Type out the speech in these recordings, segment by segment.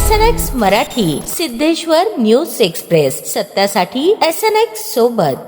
SNX Marathi, Siddheshwar news express, सत्यासाठी SNX सोबत।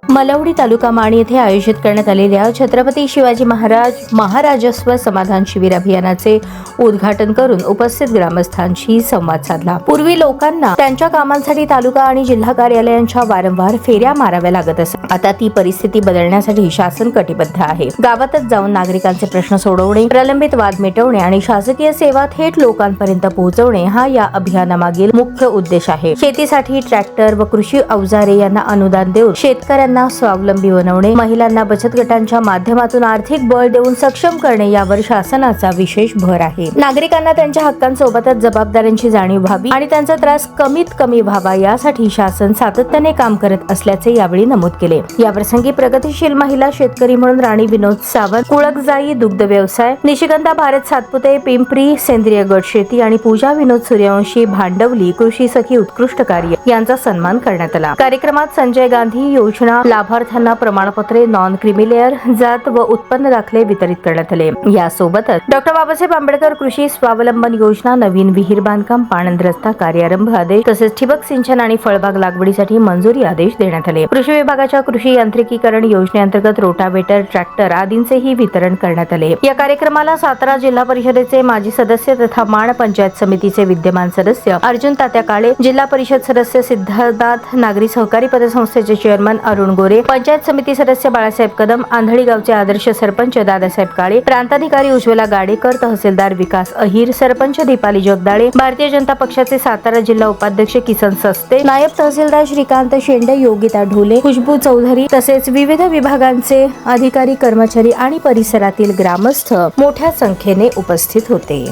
मलवडी तालुका माण येथे आयोजित करण्यात आलेल्या छत्रपती शिवाजी महाराजस्व समाधान शिबिर अभियानाचे उद्घाटन करून उपस्थित ग्रामस्थांशी संवाद साधला। पूर्वी लोकांना त्यांच्या कामांसाठी तालुका आणि जिल्हा कार्यालयांच्या वारंवार फेऱ्या माराव्या लागत असत। आता ती परिस्थिती बदलण्यासाठी शासन कटिबद्ध आहे। गावातच जाऊन नागरिकांचे प्रश्न सोडवणे, प्रलंबित वाद मिटवणे आणि शासकीय सेवा थेट लोकांपर्यंत पोहोचवणे हा या अभियानामागील मुख्य उद्देश आहे। शेतीसाठी ट्रॅक्टर व कृषी अवजारे यांना अनुदान देऊन शेतकऱ्यांना स्वावलंबी बनवणे, महिलांना बचत गटांच्या माध्यमातून आर्थिक बळ देऊन सक्षम करणे यावर शासनाचा विशेष भर आहे। नागरिकांना त्यांच्या हक्कांसोबतच जबाबदाऱ्यांची जाणीव व्हावी आणि त्यांचा त्रास कमीत कमी व्हावा यासाठी शासन सातत्याने काम करत असल्याचे यावेळी नमूद केले। याप्रसंगी प्रगतिशील महिला शेतकरी म्हणून राणी विनोद सावंत, कुळकजाई दुग्ध व्यवसाय, निशिगंधा भारत सातपुते पिंपरी सेंद्रिय गट शेती आणि पूजा विनोद सूर्यवंशी भांडवली कृषी सखी उत्कृष्ट कार्य यांचा सन्मान करण्यात आला। कार्यक्रमात संजय गांधी योजना लाभार्थ्यांना प्रमाणपत्रे, नॉन क्रिमिलेअर जात व उत्पन्न दाखले वितरित करण्यात आले। यासोबतच डॉक्टर बाबासाहेब आंबेडकर कृषी स्वावलंबन योजना, नवीन विहीर बांधकाम, पाणंद रस्ता कार्यारंभ आदेश तसेच ठिबक सिंचन आणि फळबाग लागवडीसाठी मंजुरी आदेश देण्यात आले। कृषी विभागाच्या कृषी यांत्रिकीकरण योजनेअंतर्गत रोटावेटर, ट्रॅक्टर आदींचेही वितरण करण्यात आले। या कार्यक्रमाला सातारा जिल्हा परिषदेचे माजी सदस्य तथा माण पंचायत समितीचे विद्यमान सदस्य अर्जुन तात्या काळे, जिल्हा परिषद सदस्य सिद्धार्थ नागरी सहकारी पतसंस्थेचे चेअरमन अरुण गोरे, पंचायत समिती सदस्य बाळासाहेब कदम, आंधळी गावचे आदर्श सरपंच दादासाहेब काळे, प्रांताधिकारी उज्ज्वला गाडेकर, तहसीलदार विकास अहिर, सरपंच दीपाली जगदाळे, भारतीय जनता पक्षाचे सातारा जिल्हा उपाध्यक्ष किसन सस्ते, नायब तहसीलदार श्रीकांत शेंडे, योगिता ढोले, खुशबू चौधरी तसेच विविध विभागांचे अधिकारी, कर्मचारी आणि परिसरातील ग्रामस्थ मोठ्या संख्येने उपस्थित होते।